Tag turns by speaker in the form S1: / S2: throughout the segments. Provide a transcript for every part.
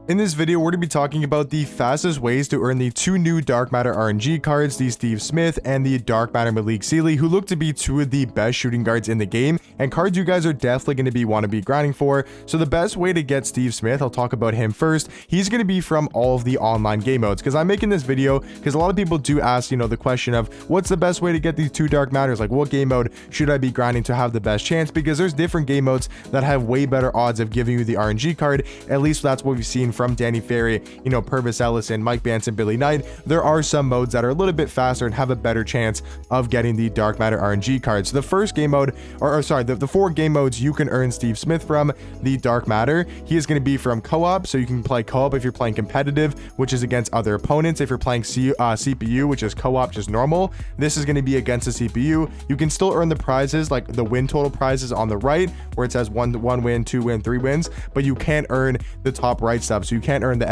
S1: In this video, we're going to be talking about the fastest ways to earn the two new Dark Matter RNG cards, the Steve Smith and the Dark Matter Malik Sealy, who look to be two of the best shooting guards in the game, and cards you guys are definitely going to want to be grinding for. So the best way to get Steve Smith, I'll talk about him first. He's going to be from all of the online game modes, because I'm making this video because a lot of people do ask, the question of what's the best way to get these two Dark Matters, like what game mode should I be grinding to have the best chance, because there's different game modes that have way better odds of giving you the RNG card. At least that's what we've seen from Danny Ferry, Purvis Ellison, Mike Banson, Billy Knight. There are some modes that are a little bit faster and have a better chance of getting the Dark Matter RNG cards. So the first game mode, the four game modes you can earn Steve Smith from the Dark Matter, he is going to be from co-op. So you can play co-op if you're playing competitive, which is against other opponents. If you're playing CPU, which is co-op, just normal, this is going to be against the CPU. You can still earn the prizes, like the win total prizes on the right, where it says one win, 2 win, 3 wins, but you can't earn the top right stuff. So you can't earn the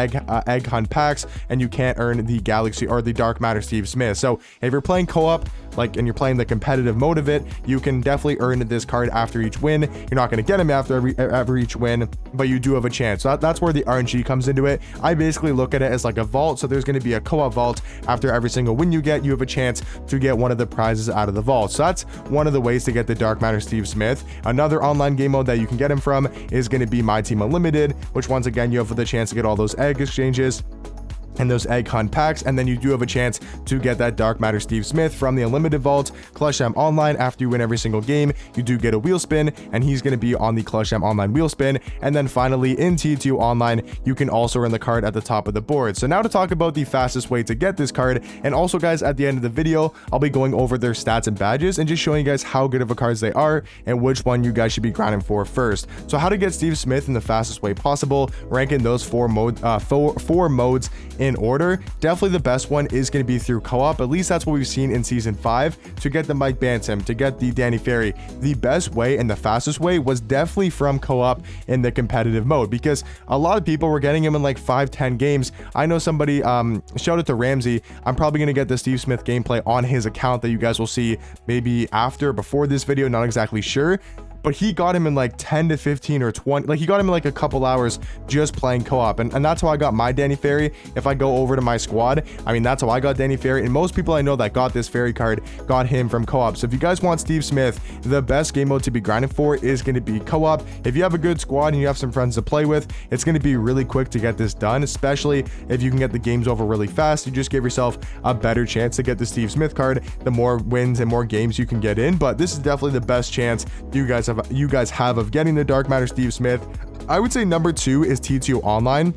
S1: egg hunt packs, and you can't earn the Galaxy or the Dark Matter Steve Smith. So if you're playing co-op, and you're playing the competitive mode of it, you can definitely earn this card after each win. You're not going to get him after each win, but you do have a chance. So that's where the RNG comes into it. I basically look at it as like a vault. So there's going to be a co-op vault. After every single win you get, you have a chance to get one of the prizes out of the vault. So that's one of the ways to get the Dark Matter Steve Smith. Another online game mode that you can get him from is going to be Myteam Unlimited, which once again, you have the chance to get all those egg exchanges and those egg hunt packs, and then you do have a chance to get that Dark Matter Steve Smith from the Unlimited Vault. Clutch M Online, after you win every single game, you do get a wheel spin, and he's going to be on the Clutch M Online wheel spin. And then finally, in T2 Online, you can also earn the card at the top of the board. So now to talk about the fastest way to get this card, and also guys, at the end of the video, I'll be going over their stats and badges and just showing you guys how good of a cards they are and which one you guys should be grinding for first. So how to get Steve Smith in the fastest way possible, ranking those four modes in order. Definitely the best one is going to be through co-op. At least that's what we've seen in season 5. To get the Mike Bantam, to get the Danny Ferry, the best way and the fastest way was definitely from co-op in the competitive mode, because a lot of people were getting him in like 5-10 games. I know somebody, shout out to Ramsey, I'm probably going to get the Steve Smith gameplay on his account that you guys will see maybe after or before this video, not exactly sure, but he got him in like 10 to 15 or 20, like he got him in like a couple hours just playing co-op. And that's how I got my Danny Ferry. If I go over to my squad, that's how I got Danny Ferry. And most people I know that got this Ferry card got him from co-op. So if you guys want Steve Smith, the best game mode to be grinding for is going to be co-op. If you have a good squad and you have some friends to play with, it's going to be really quick to get this done, especially if you can get the games over really fast. You just give yourself a better chance to get the Steve Smith card, the more wins and more games you can get in. But this is definitely the best chance you guys have of getting the Dark Matter Steve Smith. I would say number 2 is T2 Online.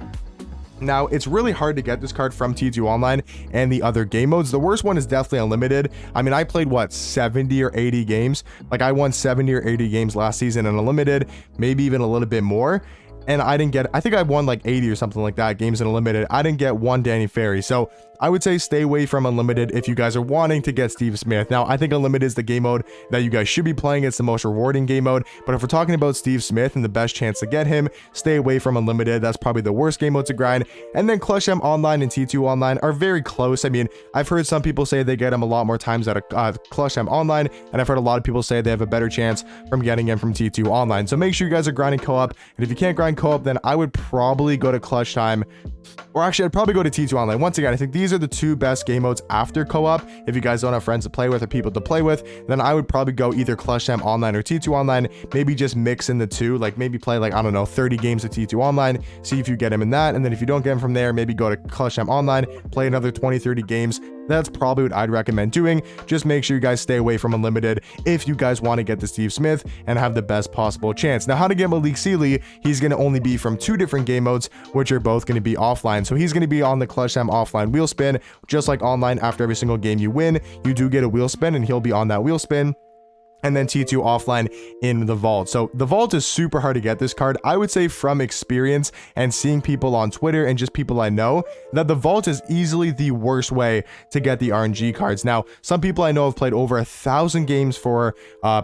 S1: Now, it's really hard to get this card from T2 Online and the other game modes. The worst one is definitely Unlimited. I played 70 or 80 games. Like I won 70 or 80 games last season in Unlimited, maybe even a little bit more. And I think I won like 80 or something like that games in Unlimited. I didn't get one Danny Ferry. So I would say stay away from Unlimited if you guys are wanting to get Steve Smith. Now, I think Unlimited is the game mode that you guys should be playing. It's the most rewarding game mode. But if we're talking about Steve Smith and the best chance to get him, stay away from Unlimited. That's probably the worst game mode to grind. And then Clutch M Online and T2 Online are very close. I've heard some people say they get him a lot more times at a Clutch M Online, and I've heard a lot of people say they have a better chance from getting him from T2 Online. So make sure you guys are grinding co-op. And if you can't grind co-op, then I would probably go to Clutch Time, or actually I'd probably go to T2 Online. Once again, I think these are the two best game modes after co-op. If you guys don't have friends to play with or people to play with, then I would probably go either Clutch Time Online or T2 Online. Maybe just mix in the two, like maybe play 30 games of T2 Online, see if you get him in that, and then if you don't get him from there, maybe go to Clutch Time Online, play another 20-30 games. That's probably what I'd recommend doing. Just make sure you guys stay away from Unlimited if you guys want to get the Steve Smith and have the best possible chance. Now, how to get Malik Sealy, he's going to only be from 2 different game modes, which are both going to be offline. So he's going to be on the Clutch Time offline wheel spin, just like online. After every single game you win, you do get a wheel spin, and he'll be on that wheel spin. And then T2 offline in the vault. So the vault is super hard to get this card. I would say from experience and seeing people on Twitter and just people I know, that the vault is easily the worst way to get the RNG cards. Now, some people I know have played over 1,000 games for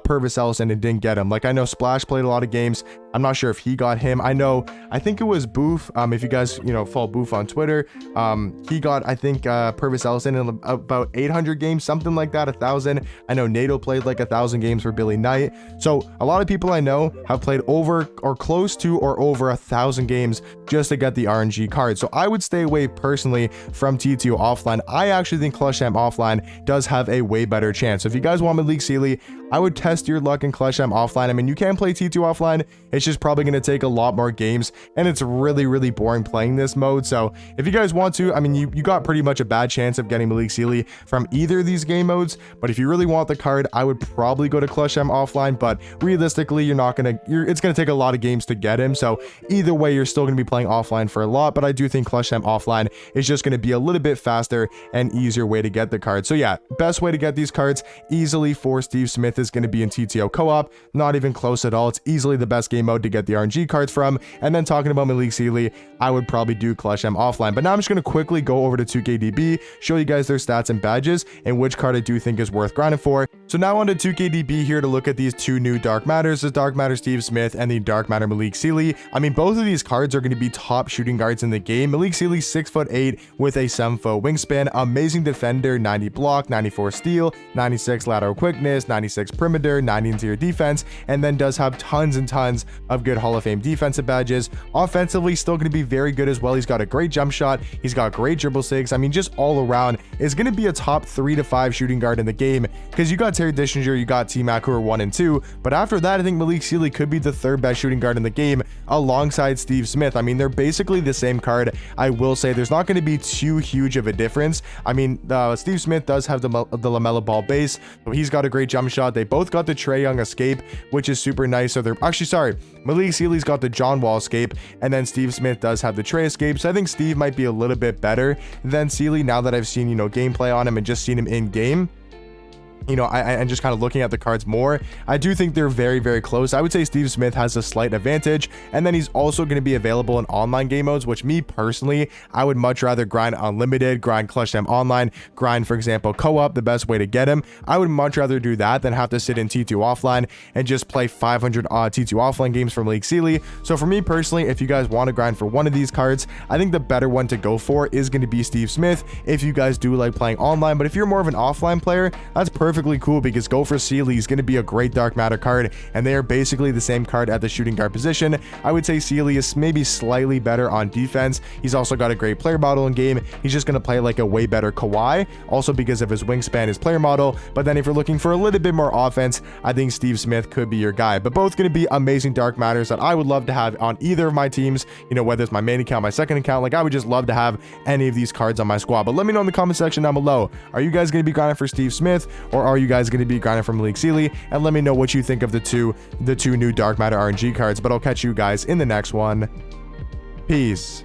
S1: Purvis Ellison and didn't get him. Like I know Splash played a lot of games, I'm not sure if he got him. I think it was Boof. If you guys, follow Boof on Twitter, he got, I think, Purvis Ellison in about 800 games, something like that, 1,000. I know Nato played like 1,000 games for Billy Knight. So a lot of people I know have played over or close to or over 1,000 games just to get the RNG card. So I would stay away personally from TTO offline. I actually think Clutch Jam offline does have a way better chance. So if you guys want Malik Sealy, I would test your luck in Clutch Jam offline. I mean, you can play T2 offline. It's just probably going to take a lot more games, and it's really, really boring playing this mode. So if you guys want to, I mean, you got pretty much a bad chance of getting Malik Sealy from either of these game modes. But if you really want the card, I would probably go to Clutch Jam offline. But realistically, it's going to take a lot of games to get him. So either way, you're still going to be playing offline for a lot. But I do think Clutch Jam offline is just going to be a little bit faster and easier way to get the card. So yeah, best way to get these cards easily for Steve Smith is going to be in TTO co-op. Not even close at all. It's easily the best game mode to get the RNG cards from. And then talking about Malik Sealy, I would probably do Clutch Jam offline. But now I'm just going to quickly go over to 2KDB, show you guys their stats and badges, and which card I do think is worth grinding for. So now on to 2KDB here to look at these two new Dark Matters, the Dark Matter Steve Smith and the Dark Matter Malik Sealy. I mean, both of these cards are going to be top shooting guards in the game. Malik Sealy, 6'8" with a 7-foot wingspan, amazing defender, 90 block, 94 steal, 96 lateral quickness, 96 perimeter, 90 interior defense, and then does have tons and tons of good Hall of Fame defensive badges. Offensively, still going to be very good as well. He's got a great jump shot. He's got great dribble sigs. I mean, just all around is going to be a top 3 to 5 shooting guard in the game, because you got Terry Dischinger, you got T-Mac, who are 1 and 2. But after that, I think Malik Sealy could be the third best shooting guard in the game alongside Steve Smith. I mean, they're basically the same card. I will say there's not going to be too huge of a difference. I mean, Steve Smith does have the LaMelo Ball base, so he's got a great jump shot. They both got the Trae Young escape, which is super nice. So they're actually, sorry, Malik Sealy's got the John Wall escape, and then Steve Smith does have the Trae escape. So I think Steve might be a little bit better than Sealy now that I've seen, gameplay on him and just seen him in game. And just kind of looking at the cards more, I do think they're very, very close. I would say Steve Smith has a slight advantage, and then he's also going to be available in online game modes, which me personally, I would much rather grind unlimited, grind Clutch Jam online, grind, for example, co-op, the best way to get him. I would much rather do that than have to sit in T2 offline and just play 500 T2 offline games from Malik Sealy. So for me personally, if you guys want to grind for one of these cards, I think the better one to go for is going to be Steve Smith if you guys do like playing online. But if you're more of an offline player, that's perfectly cool, because go for Sealy is going to be a great Dark Matter card, and they are basically the same card at the shooting guard position. I would say Sealy is maybe slightly better on defense. He's also got a great player model in game. He's just going to play like a way better Kawhi, also because of his wingspan, his player model. But then if you're looking for a little bit more offense, I think Steve Smith could be your guy. But both going to be amazing Dark Matters that I would love to have on either of my teams, whether it's my main account, my second account. Like, I would just love to have any of these cards on my squad. But let me know in the comment section down below, are you guys going to be grinding for Steve Smith, or are you guys going to be grinding for Malik Sealy? And let me know what you think of the two new Dark Matter RNG cards. But I'll catch you guys in the next one. Peace.